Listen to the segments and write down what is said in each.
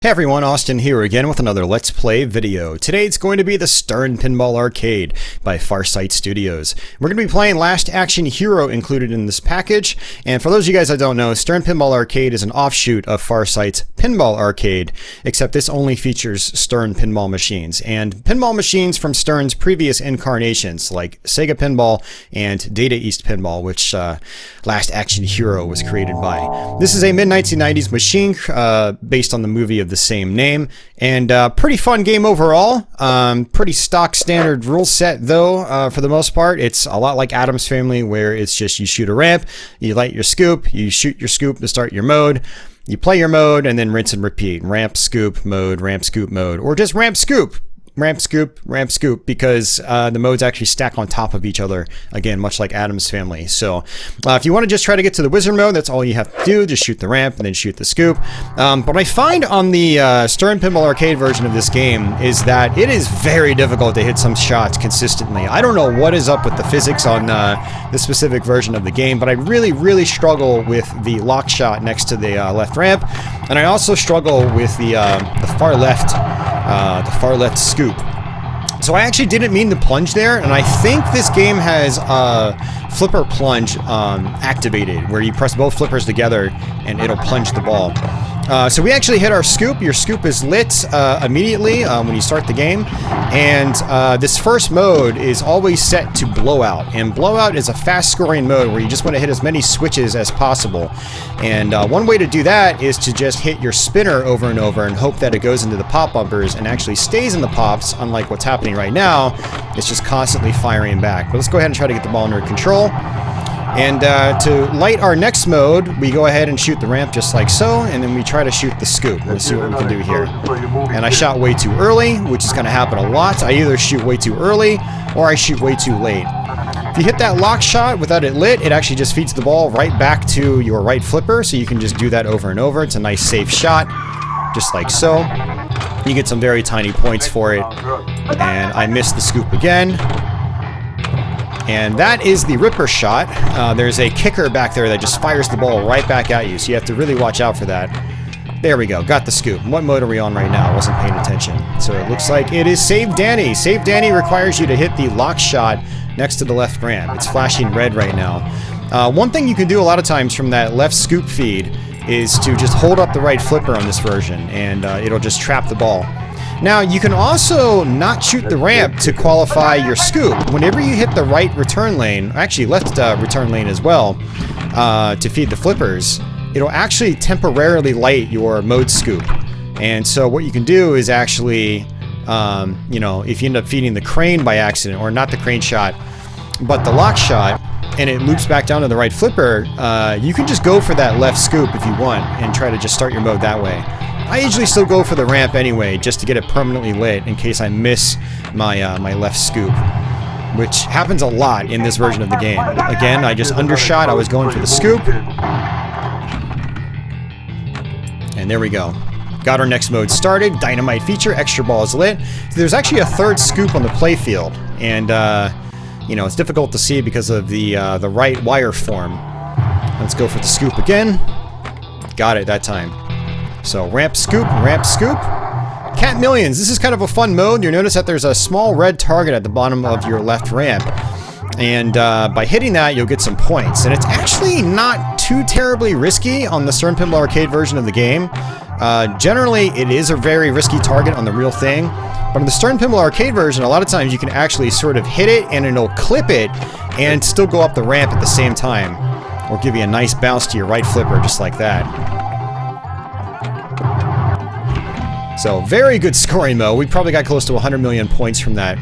Hey everyone, Austin here again with another Let's Play video. Today it's going to be the Stern Pinball Arcade by FarSight Studios. We're going to be playing Last Action Hero included in this package, and for those of you guys that don't know, Stern Pinball Arcade is an offshoot of FarSight's Pinball Arcade, except this only features Stern pinball machines, and pinball machines from Stern's previous incarnations like Sega Pinball and Data East Pinball, which Last Action Hero was created by. This is a mid-1990s machine based on the movie of the same name, and pretty fun game overall. Pretty stock standard rule set though, for the most part. It's a lot like Addams Family, where it's just you shoot a ramp, you light your scoop, you shoot your scoop to start your mode, you play your mode, and then rinse and repeat. Ramp, scoop, mode, ramp, scoop, mode, or just ramp, scoop. Ramp, scoop, because the modes actually stack on top of each other, again, much like Addams Family. So if you want to just try to get to the wizard mode, that's all you have to do. Just shoot the ramp and then shoot the scoop. But I find on the Stern Pinball Arcade version of this game is that it is very difficult to hit some shots consistently. I don't know what is up with the physics on this specific version of the game, but I really struggle with the lock shot next to the left ramp, and I also struggle with the far left scoop. So I actually didn't mean to plunge there, and I think this game has flipper plunge activated, where you press both flippers together and it'll plunge the ball. So we actually hit our scoop. Your scoop is lit immediately when you start the game, and this first mode is always set to blowout, and blowout is a fast scoring mode where you just want to hit as many switches as possible. And one way to do that is to just hit your spinner over and over and hope that it goes into the pop bumpers and actually stays in the pops, unlike what's happening right now. It's just constantly firing back. But let's go ahead and try to get the ball under control. And to light our next mode, we go ahead and shoot the ramp just like so, and then we try to shoot the scoop. Let's see what we can do here. And I shot way too early, which is going to happen a lot. I either shoot way too early, or I shoot way too late. If you hit that lock shot without it lit, it actually just feeds the ball right back to your right flipper, so you can just do that over and over. It's a nice safe shot, just like so. You get some very tiny points for it. And I missed the scoop again. And that is the Ripper shot. There's a kicker back there that just fires the ball right back at you, so you have to really watch out for that. There we go, got the scoop. What mode are we on right now? I wasn't paying attention. So it looks like it is Save Danny. Save Danny requires you to hit the lock shot next to the left ramp. It's flashing red right now. One thing you can do a lot of times from that left scoop feed is to just hold up the right flipper on this version, and it'll just trap the ball. Now, you can also not shoot the ramp to qualify your scoop. Whenever you hit the right return lane, actually left return lane as well, to feed the flippers, it'll actually temporarily light your mode scoop. And so what you can do is actually, you know, if you end up feeding the crane by accident, or not the crane shot, but the lock shot, and it loops back down to the right flipper, you can just go for that left scoop if you want, and try to just start your mode that way. I usually still go for the ramp anyway, just to get it permanently lit in case I miss my my left scoop, which happens a lot in this version of the game. Again, I just undershot, I was going for the scoop. And there we go. Got our next mode started, Dynamite feature, extra ball is lit. So there's actually a third scoop on the play field, and you know, it's difficult to see because of the right wire form. Let's go for the scoop again. Got it that time. So ramp, scoop, Cat Millions. This is kind of a fun mode. You'll notice that there's a small red target at the bottom of your left ramp, and by hitting that you'll get some points, and it's actually not too terribly risky on the Stern Pinball Arcade version of the game. Generally it is a very risky target on the real thing, but on the Stern Pinball Arcade version, a lot of times you can actually sort of hit it and it'll clip it and still go up the ramp at the same time, or give you a nice bounce to your right flipper just like that. So, very good scoring though. We probably got close to 100 million points from that.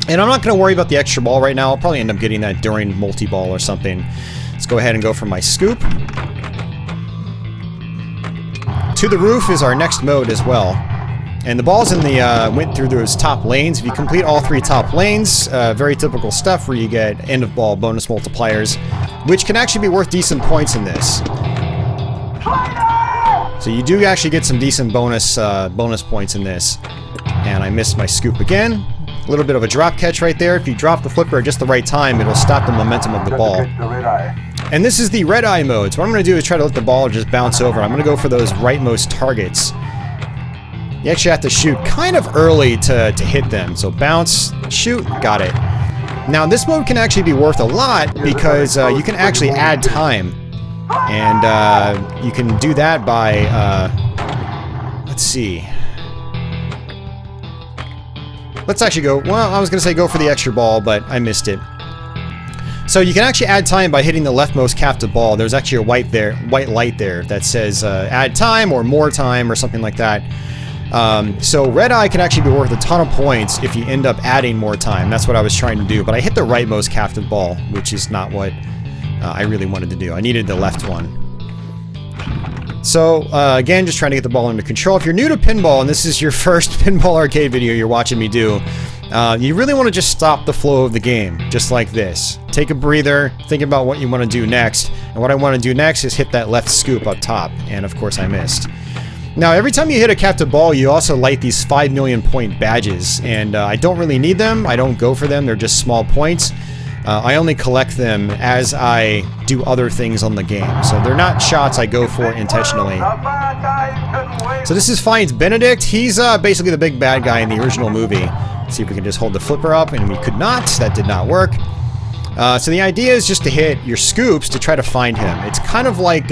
And I'm not going to worry about the extra ball right now. I'll probably end up getting that during multi-ball or something. Let's go ahead and go for my scoop. To the Roof is our next mode as well. And the balls in the went through those top lanes. If you complete all 3 top lanes, very typical stuff where you get end of ball bonus multipliers, which can actually be worth decent points in this. So you do actually get some decent bonus points in this. And I missed my scoop again. A little bit of a drop catch right there. If you drop the flipper at just the right time, it'll stop the momentum of the ball. And this is the red eye mode. So what I'm going to do is try to let the ball just bounce over. I'm going to go for those rightmost targets. You actually have to shoot kind of early to hit them. So bounce, shoot, got it. Now this mode can actually be worth a lot because you can actually add time. And you can do that by, let's see. Let's actually go, well, I was going to say go for the extra ball, but I missed it. So you can actually add time by hitting the leftmost captive ball. There's actually a white light there that says add time or more time or something like that. So red eye can actually be worth a ton of points if you end up adding more time. That's what I was trying to do, but I hit the rightmost captive ball, which is not what I really wanted to do. I needed the left one. So, again, just trying to get the ball under control. If you're new to pinball, and this is your first Pinball Arcade video you're watching me do, you really want to just stop the flow of the game, just like this. Take a breather, think about what you want to do next, and what I want to do next is hit that left scoop up top, and of course I missed. Now, every time you hit a captive ball, you also light these 5 million point badges, and I don't really need them. I don't go for them. They're just small points. I only collect them as I do other things on the game, so they're not shots I go for intentionally. So this is Finds Benedict. He's basically the big bad guy in the original movie. Let's see if we can just hold the flipper up, and we could not. That did not work. So the idea is just to hit your scoops to try to find him. It's kind of like,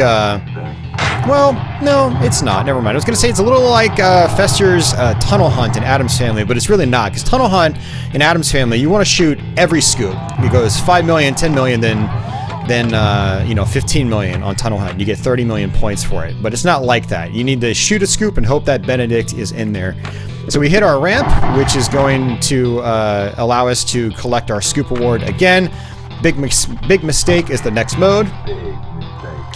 well, no, it's not. Never mind. I was going to say it's a little like Fester's Tunnel Hunt in Addams Family, but it's really not. Because Tunnel Hunt in Addams Family, you want to shoot every scoop. It goes 5 million, 10 million, then you know, 15 million on Tunnel Hunt. You get 30 million points for it. But it's not like that. You need to shoot a scoop and hope that Benedict is in there. So we hit our ramp, which is going to allow us to collect our scoop award again. Big mistake is the next mode.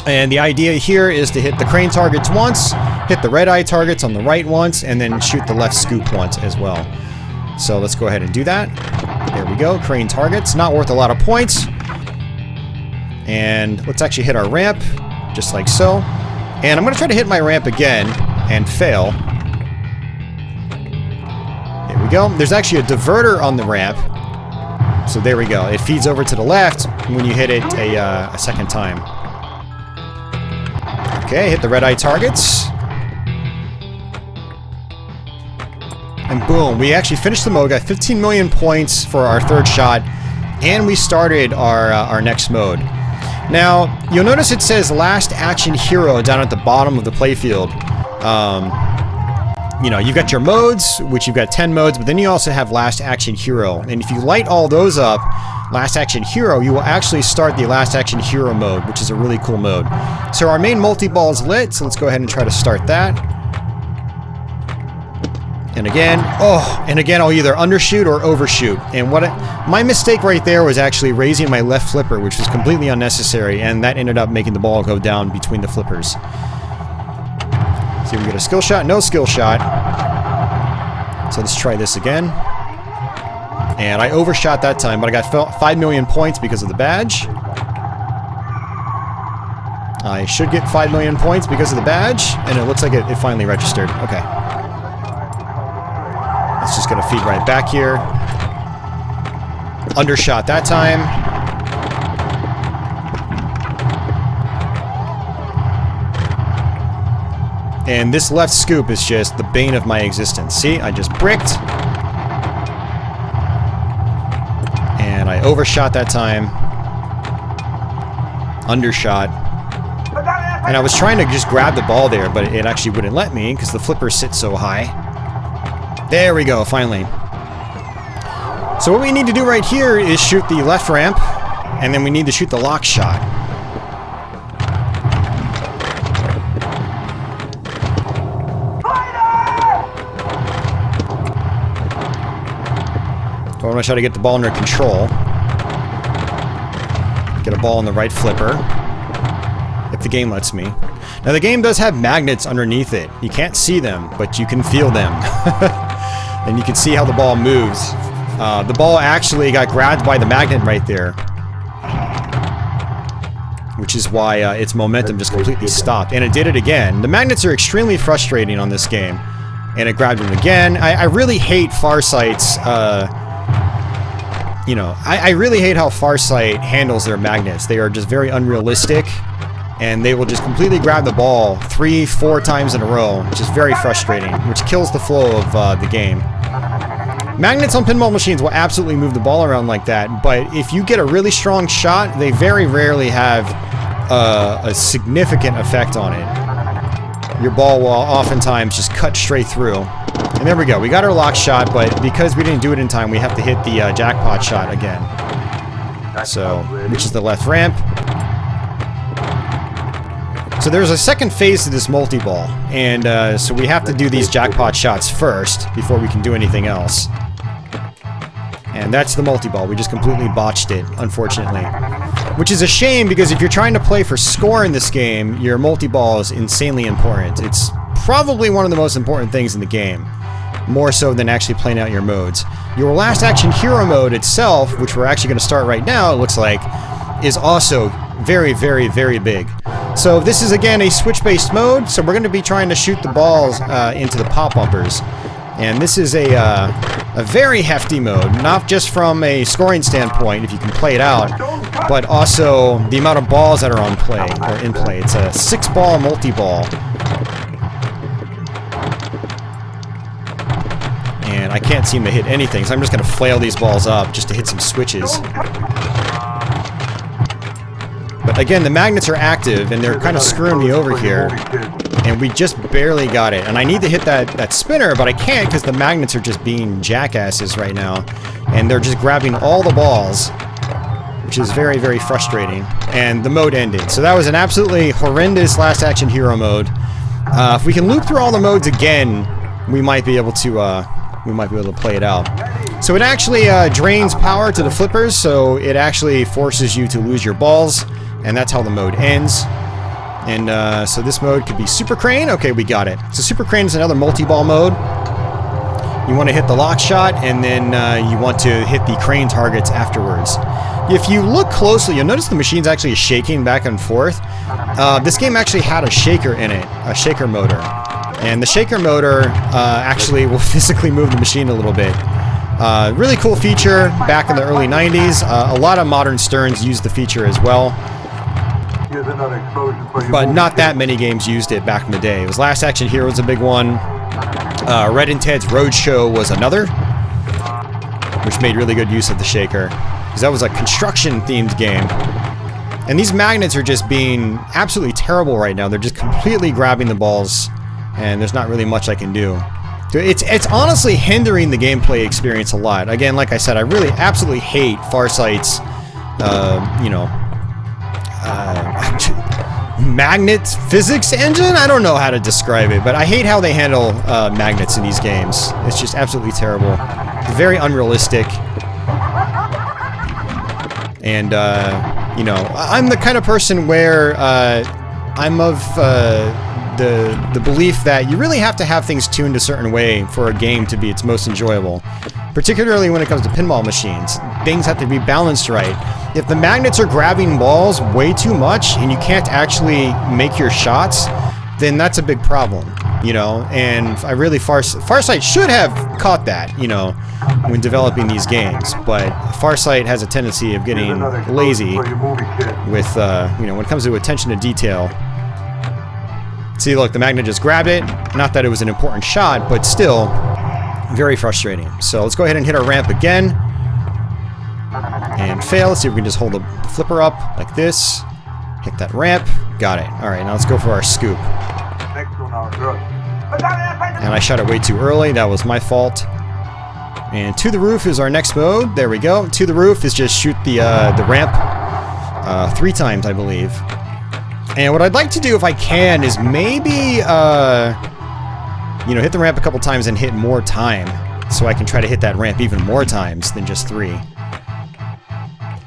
And the idea here is to hit the crane targets once, hit the red eye targets on the right once, and then shoot the left scoop once as well. So let's go ahead and do that. There we go, crane targets, not worth a lot of points. And let's actually hit our ramp, just like so. And I'm going to try to hit my ramp again and fail. There we go. There's actually a diverter on the ramp. So there we go. It feeds over to the left when you hit it a second time. Okay, hit the red eye targets. And boom, we actually finished the mode, got 15 million points for our third shot, and we started our next mode. Now, you'll notice it says Last Action Hero down at the bottom of the playfield. You know, you've got your modes, which you've got 10 modes, but then you also have Last Action Hero. And if you light all those up, Last Action Hero, you will actually start the Last Action Hero mode, which is a really cool mode. So our main multi-ball is lit, so let's go ahead and try to start that. And again, I'll either undershoot or overshoot. And my mistake right there was actually raising my left flipper, which was completely unnecessary, and that ended up making the ball go down between the flippers. See if we get a skill shot. No skill shot. So let's try this again. And I overshot that time, but I got 5 million points because of the badge. I should get 5 million points because of the badge, and it looks like it finally registered. Okay. It's just gonna feed right back here. Undershot that time. And this left scoop is just the bane of my existence. See, I just bricked. And I overshot that time. Undershot. And I was trying to just grab the ball there, but it actually wouldn't let me because the flipper sits so high. There we go, finally. So what we need to do right here is shoot the left ramp, and then we need to shoot the lock shot. So I want to try to get the ball under control. Get a ball on the right flipper. If the game lets me. Now the game does have magnets underneath it. You can't see them, but you can feel them. And you can see how the ball moves. The ball actually got grabbed by the magnet right there. Which is why its momentum just completely stopped. And it did it again. The magnets are extremely frustrating on this game. And it grabbed him again. I really hate FarSight's, you know, I really hate how FarSight handles their magnets. They are just very unrealistic. and they will just completely grab the ball 3-4 times in a row, which is very frustrating, which kills the flow of the game. Magnets on pinball machines will absolutely move the ball around like that, but if you get a really strong shot, they very rarely have a significant effect on it. Your ball will oftentimes just cut straight through. And there we go, we got our lock shot, but because we didn't do it in time, we have to hit the jackpot shot again. So, which is the left ramp. So there's a second phase to this multi-ball, and so we have to do these jackpot shots first before we can do anything else. And that's the multi-ball. We just completely botched it, unfortunately. Which is a shame, because if you're trying to play for score in this game, your multi-ball is insanely important. It's probably one of the most important things in the game. More so than actually playing out your modes. Your last action hero mode itself, which we're actually going to start right now, it looks like, is also very, very, very big. So this is again a switch-based mode, so we're going to be trying to shoot the balls into the pop bumpers. And this is a very hefty mode, not just from a scoring standpoint, if you can play it out, but also the amount of balls that are on play, or in play. It's a 6-ball multi-ball. And I can't seem to hit anything, so I'm just going to flail these balls up just to hit some switches. But again, the magnets are active, and they're kind of screwing me over here. And we just barely got it. And I need to hit that spinner, but I can't because the magnets are just being jackasses right now. And they're just grabbing all the balls, which is very, very frustrating. And the mode ended. So that was an absolutely horrendous last action hero mode. If we can loop through all the modes again, we might be able to play it out. So it actually drains power to the flippers, so it actually forces you to lose your balls, and that's how the mode ends. And so this mode could be Super Crane. Okay, we got it. So Super Crane is another multi-ball mode. You want to hit the lock shot, and then you want to hit the crane targets afterwards. If you look closely, you'll notice the machine's actually shaking back and forth. This game actually had a shaker in it, a shaker motor. And the shaker motor actually will physically move the machine a little bit. Really cool feature back in the early 90s. A lot of modern Sterns use the feature as well. But not that many games used it back in the day. It was Last Action Hero was a big one. Red and Ted's Roadshow was another, which made really good use of the shaker, because that was a construction-themed game. And these magnets are just being absolutely terrible right now. They're just completely grabbing the balls, and there's not really much I can do. It's honestly hindering the gameplay experience a lot. Again, like I said, I really absolutely hate FarSight's, magnet physics engine? I don't know how to describe it, but I hate how they handle magnets in these games. It's just absolutely terrible. It's very unrealistic. And, I'm the kind of person where I'm of the belief that you really have to have things tuned a certain way for a game to be its most enjoyable. Particularly when it comes to pinball machines. Things have to be balanced right. If the magnets are grabbing balls way too much and you can't actually make your shots, then that's a big problem, you know? And I really, FarSight should have caught that, you know, when developing these games. But FarSight has a tendency of getting lazy with, when it comes to attention to detail. See, look, the magnet just grabbed it. Not that it was an important shot, but still, very frustrating. So let's go ahead and hit our ramp again. And fail. Let's see if we can just hold the flipper up like this. Hit that ramp. Got it. Alright, now let's go for our scoop. And I shot it way too early. That was my fault. And To the Roof is our next mode. There we go. To the Roof is just shoot the ramp 3 times, I believe. And what I'd like to do, if I can, is maybe, hit the ramp a couple times and hit more time. So I can try to hit that ramp even more times than just 3.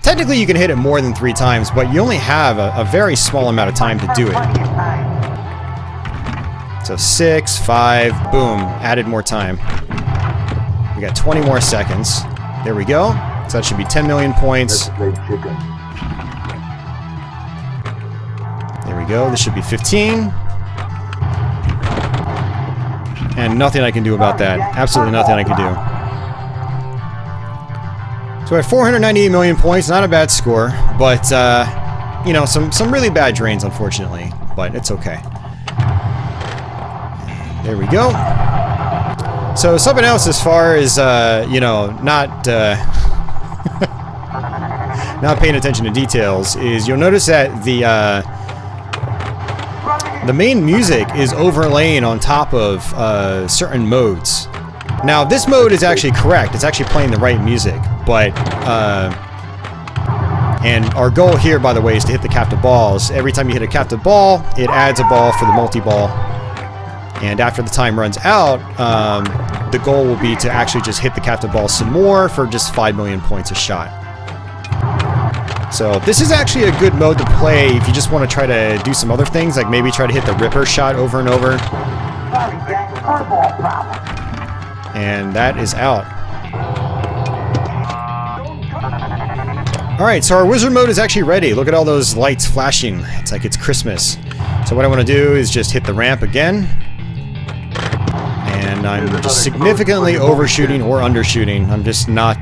Technically, you can hit it more than 3 times, but you only have a very small amount of time to do it. So 6, 5, boom, added more time. We got 20 more seconds. There we go. So that should be 10 million points. There we go. This should be 15. And nothing I can do about that. Absolutely nothing I can do. So at 498 million points, not a bad score, but you know, some really bad drains, unfortunately, but it's okay. There we go. So something else as far as, you know, not not paying attention to details is you'll notice that the main music is overlaying on top of certain modes. Now, this mode is actually correct. It's actually playing the right music, but and our goal here, by the way, is to hit the captive balls. Every time you hit a captive ball, it adds a ball for the multi-ball. And after the time runs out, the goal will be to actually just hit the captive ball some more for just 5 million points a shot. So this is actually a good mode to play if you just want to try to do some other things, like maybe try to hit the Ripper shot over and over. And that is out. Alright, so our wizard mode is actually ready. Look at all those lights flashing. It's like it's Christmas. So what I want to do is just hit the ramp again. And I'm just significantly overshooting or undershooting. I'm just not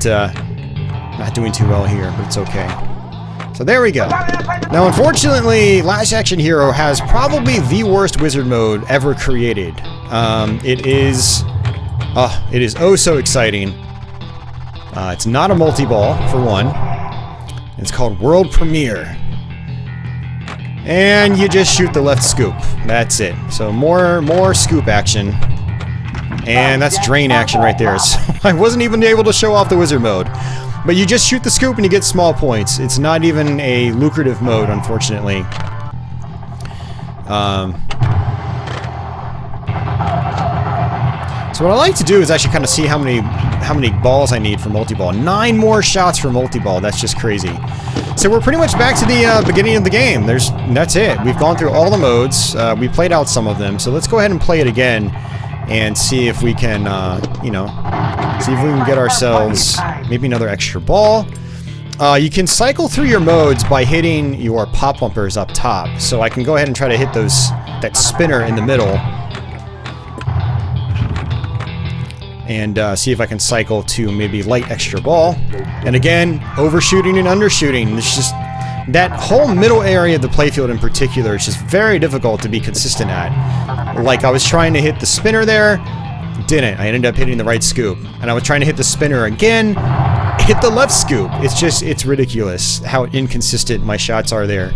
doing too well here, but it's okay. So there we go. Now, unfortunately, Last Action Hero has probably the worst wizard mode ever created. It is oh so exciting. It's not a multi-ball, for one. It's called World Premiere. And you just shoot the left scoop. That's it. So more scoop action. And that's drain action right there. So I wasn't even able to show off the wizard mode. But you just shoot the scoop and you get small points. It's not even a lucrative mode, unfortunately. So what I like to do is actually kind of see how many balls I need for multi-ball. 9 more shots for multi-ball. That's just crazy. So we're pretty much back to the beginning of the game. That's it. We've gone through all the modes. We played out some of them. So let's go ahead and play it again and see if we can, you know, see if we can get ourselves maybe another extra ball. You can cycle through your modes by hitting your pop bumpers up top. So I can go ahead and try to hit that spinner in the middle. And see if I can cycle to maybe light extra ball. And again, overshooting and undershooting. It's just that whole middle area of the playfield in particular is just very difficult to be consistent at. Like I was trying to hit the spinner there, didn't. I ended up hitting the right scoop. And I was trying to hit the spinner again, hit the left scoop. It's ridiculous how inconsistent my shots are there.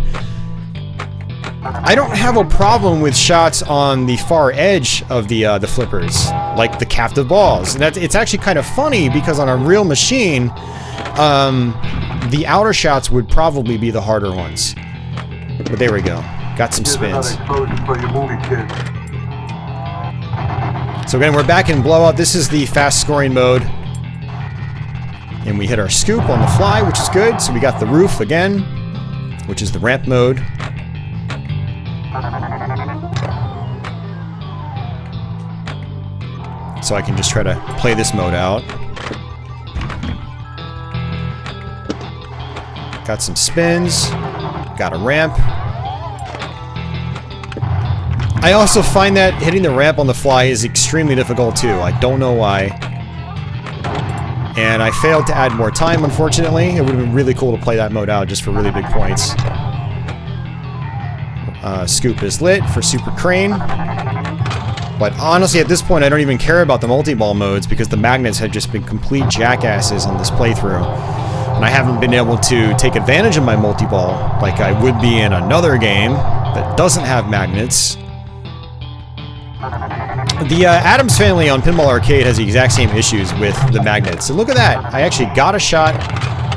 I don't have a problem with shots on the far edge of the flippers, like the captive balls. And it's actually kind of funny because on a real machine, the outer shots would probably be the harder ones. But there we go. Got some spins. So again, we're back in blowout. This is the fast scoring mode. And we hit our scoop on the fly, which is good. So we got the roof again, which is the ramp mode. So I can just try to play this mode out. Got some spins. Got a ramp. I also find that hitting the ramp on the fly is extremely difficult too. I don't know why. And I failed to add more time, unfortunately. It would have been really cool to play that mode out just for really big points. Scoop is lit for Super Crane. But honestly, at this point, I don't even care about the multi-ball modes because the magnets have just been complete jackasses on this playthrough. And I haven't been able to take advantage of my multi-ball like I would be in another game that doesn't have magnets. The Addams Family on Pinball Arcade has the exact same issues with the magnets. And look at that. I actually got a shot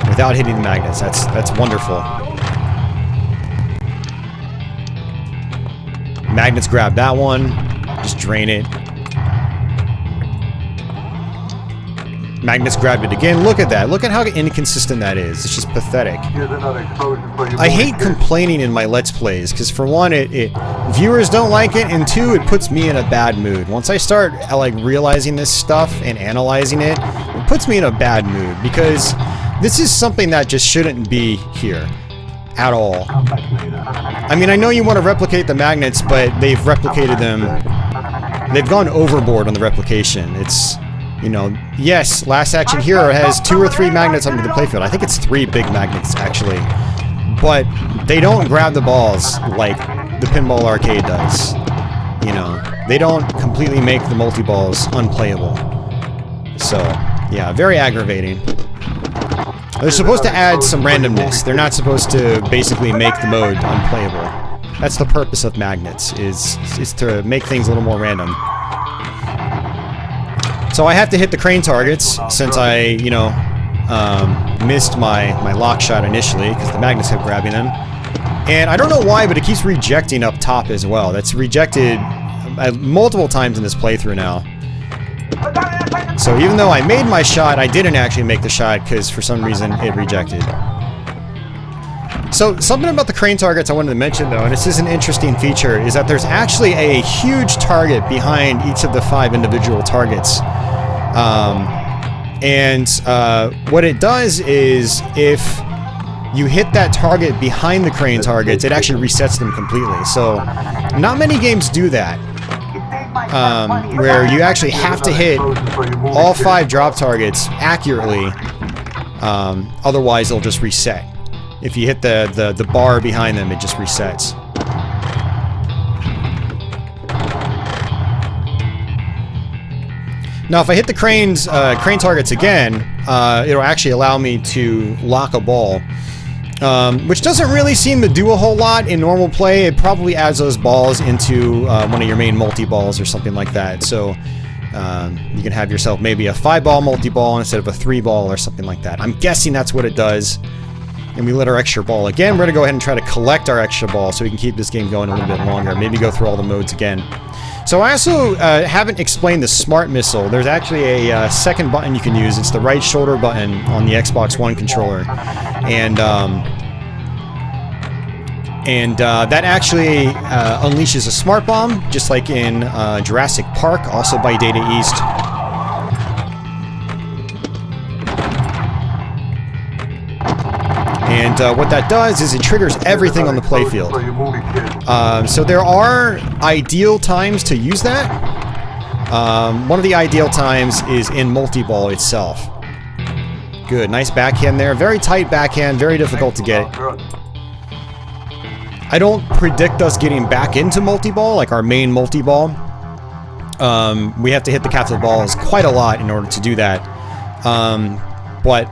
without hitting the magnets. That's wonderful. Magnets grab that one. Just drain it. Magnets grabbed it again. Look at that. Look at how inconsistent that is. It's just pathetic. I hate complaining in my Let's Plays, because for one, viewers don't like it, and two, it puts me in a bad mood. Once I start like realizing this stuff and analyzing it, it puts me in a bad mood, because this is something that just shouldn't be here. At all. I mean, I know you want to replicate the magnets, but they've replicated them. They've gone overboard on the replication. It's, you know, yes, Last Action Hero has 2 or 3 magnets under the playfield. I think it's 3 big magnets, actually. but they don't grab the balls like the Pinball Arcade does. You know, they don't completely make the multi-balls unplayable. So, yeah, very aggravating. They're supposed to add some randomness. They're not supposed to basically make the mode unplayable. That's the purpose of magnets, is to make things a little more random. So I have to hit the crane targets since I, you know, missed my lock shot initially because the magnets kept grabbing them. And I don't know why, but it keeps rejecting up top as well. That's rejected multiple times in this playthrough now. So even though I made my shot, I didn't actually make the shot because for some reason it rejected. So something about the crane targets I wanted to mention though, and this is an interesting feature, is that there's actually a huge target behind each of the 5 individual targets. What it does is if you hit that target behind the crane targets, it actually resets them completely. So not many games do that. Where you actually have to hit all 5 drop targets accurately, otherwise they'll just reset. If you hit the bar behind them, it just resets. Now if I hit the crane targets again, it'll actually allow me to lock a ball. Which doesn't really seem to do a whole lot in normal play. It probably adds those balls into one of your main multi-balls or something like that. So you can have yourself maybe a 5-ball multi-ball instead of a 3-ball or something like that. I'm guessing that's what it does. And we lit our extra ball again. We're going to go ahead and try to collect our extra ball so we can keep this game going a little bit longer. Maybe go through all the modes again. So I also haven't explained the Smart Missile. There's actually a second button you can use. It's the right shoulder button on the Xbox One controller. And that actually unleashes a smart bomb, just like in Jurassic Park, also by Data East. And what that does is it triggers everything on the playfield. So there are ideal times to use that. One of the ideal times is in multi-ball itself. Good, nice backhand there. Very tight backhand, very difficult to get. I don't predict us getting back into multi-ball, like our main multi-ball. We have to hit the captive balls quite a lot in order to do that. But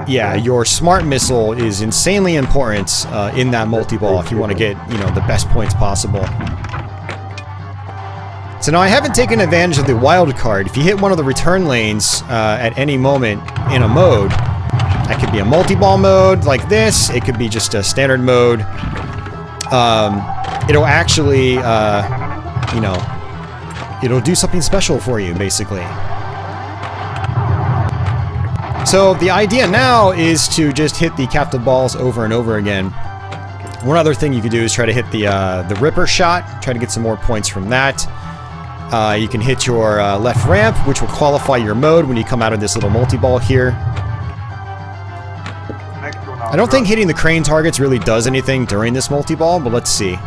yeah, your Smart Missile is insanely important in that multi-ball if you want to get, you know, the best points possible. So now I haven't taken advantage of the wild card. If you hit one of the return lanes at any moment in a mode, that could be a multi-ball mode like this, it could be just a standard mode. It'll actually, you know, it'll do something special for you, basically. So the idea now is to just hit the captive balls over and over again. One other thing you could do is try to hit the Ripper shot, try to get some more points from that. You can hit your left ramp, which will qualify your mode when you come out of this little multi-ball here. I don't think hitting the crane targets really does anything during this multi-ball, but let's see.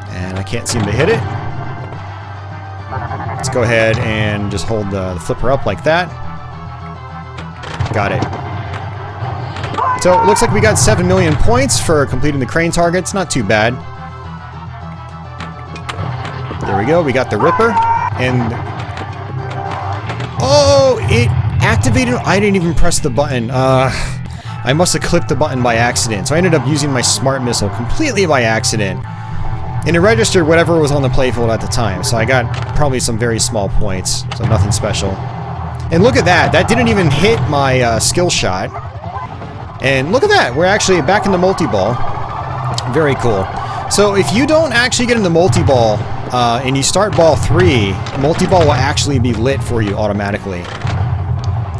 And I can't seem to hit it. Let's go ahead and just hold the flipper up like that. Got it. So it looks like we got 7 million points for completing the crane targets. Not too bad. There we go. We got the Ripper. And... oh, it activated. I didn't even press the button. I must have clicked the button by accident. So I ended up using my Smart Missile completely by accident. And it registered whatever was on the playfield at the time. So I got probably some very small points. So nothing special. And look at that. That didn't even hit my skill shot. And look at that. We're actually back in the multi-ball. Very cool. So if you don't actually get in the multi-ball and you start ball 3, multi-ball will actually be lit for you automatically.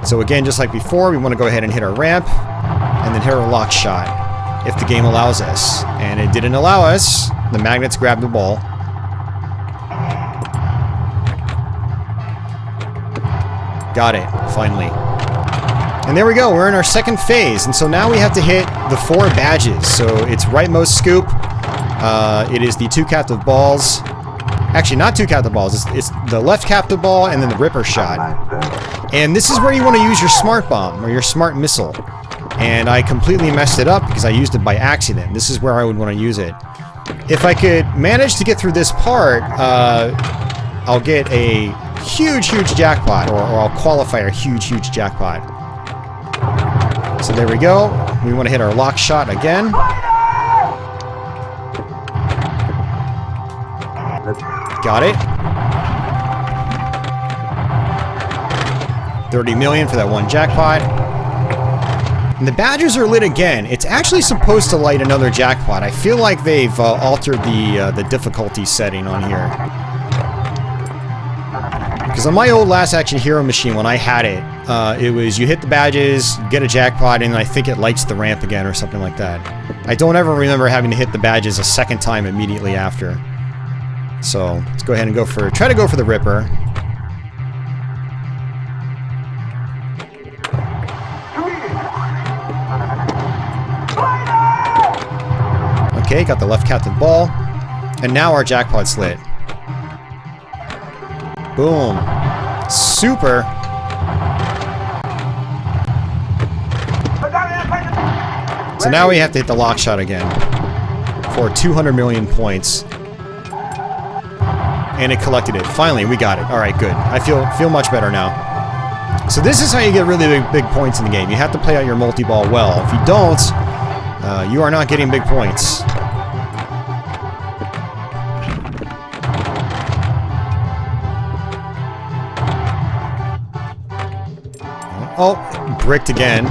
So again, just like before, we want to go ahead and hit our ramp and then hit our lock shot if the game allows us. And it didn't allow us. The magnets grabbed the ball. Got it, finally. And there we go, we're in our second phase. And so now we have to hit the 4 badges. So it's rightmost scoop. It is the 2 captive balls. Actually, not 2 captive balls. It's the left captive ball and then the Ripper shot. And this is where you want to use your smart bomb or your Smart Missile. and I completely messed it up because I used it by accident. This is where I would want to use it. If I could manage to get through this part, I'll get a huge jackpot, or I'll qualify a huge jackpot. So there we go. We want to hit our lock shot again. Got it. 30 million for that one jackpot. And the badges are lit again. It's actually supposed to light another jackpot. I feel like they've altered the difficulty setting on here. Because on my old Last Action Hero machine, when I had it, it was you hit the badges, get a jackpot, and I think it lights the ramp again or something like that. I don't ever remember having to hit the badges a second time immediately after. So let's go ahead and try to go for the Ripper. Okay, got the left captain ball, and now our jackpot's lit. Boom. Super. So now we have to hit the lock shot again for 200 million points. And it collected it. Finally, we got it. Alright, good. I feel much better now. So this is how you get really big points in the game. You have to play out your multi-ball well. If you don't, you are not getting big points. Oh, bricked again.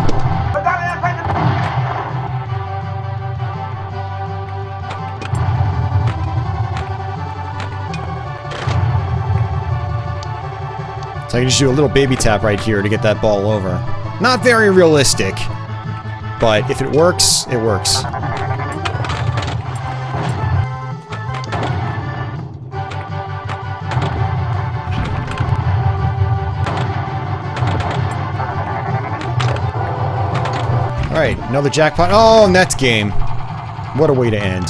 So I can just do a little baby tap right here to get that ball over. Not very realistic, but if it works, it works. Alright, another jackpot. Oh, and that's game. What a way to end.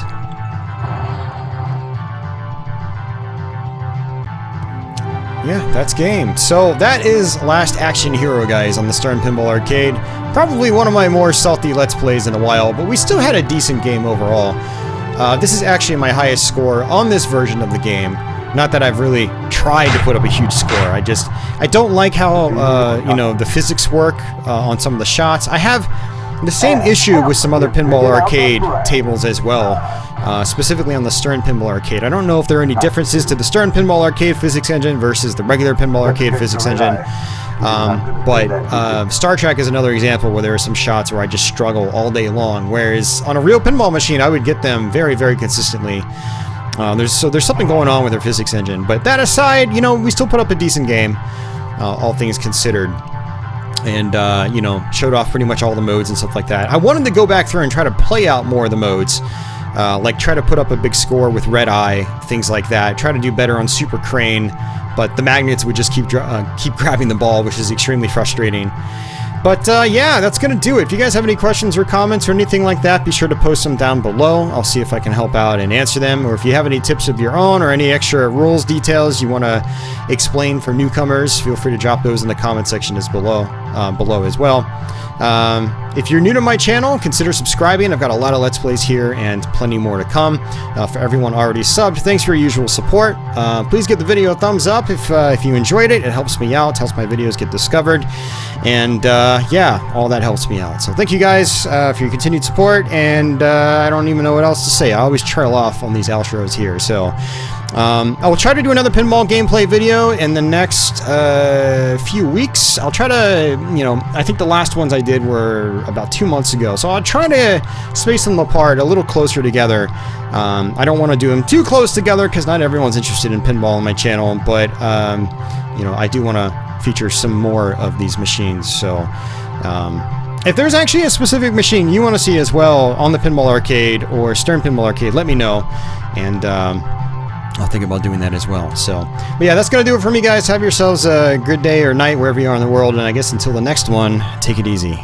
Yeah, that's game. So that is Last Action Hero, guys, on the Stern Pinball Arcade. Probably one of my more salty Let's Plays in a while, but we still had a decent game overall. This is actually my highest score on this version of the game. Not that I've really tried to put up a huge score. I don't like how, you know, the physics work on some of the shots. I have the same issue with some other Pinball Arcade tables as well, specifically on the Stern Pinball Arcade. I don't know if there are any differences to the Stern Pinball Arcade physics engine versus the regular Pinball Arcade physics engine, but Star Trek is another example where there are some shots where I just struggle all day long, whereas on a real pinball machine I would get them very consistently. There's something going on with their physics engine, but that aside, you know, we still put up a decent game, all things considered. And, you know, showed off pretty much all the modes and stuff like that. I wanted to go back through and try to play out more of the modes. Like, try to put up a big score with Red Eye, things like that. Try to do better on Super Crane, but the magnets would just keep grabbing the ball, which is extremely frustrating. But, yeah, that's gonna do it. If you guys have any questions or comments or anything like that, be sure to post them down below. I'll see if I can help out and answer them. Or if you have any tips of your own or any extra rules details you want to explain for newcomers, feel free to drop those in the comment section below as well. If you're new to my channel, consider subscribing. I've got a lot of Let's Plays here and plenty more to come. For everyone already subbed, thanks for your usual support. Please give the video a thumbs up if you enjoyed it. It helps me out, helps my videos get discovered. And yeah, all that helps me out. So thank you guys for your continued support, and I don't even know what else to say. I always trail off on these outros here. So I will try to do another pinball gameplay video in the next few weeks. I'll try to, you know, I think the last ones I did were about 2 months ago, so I'll try to space them apart a little closer together. I don't want to do them too close together because not everyone's interested in pinball on my channel, but you know, I do want to feature some more of these machines. So if there's actually a specific machine you want to see as well on the Pinball Arcade or Stern Pinball Arcade, let me know, and I'll think about doing that as well. So, but yeah, that's gonna do it for me, guys. Have yourselves a good day or night wherever you are in the world, and I guess until the next one, take it easy.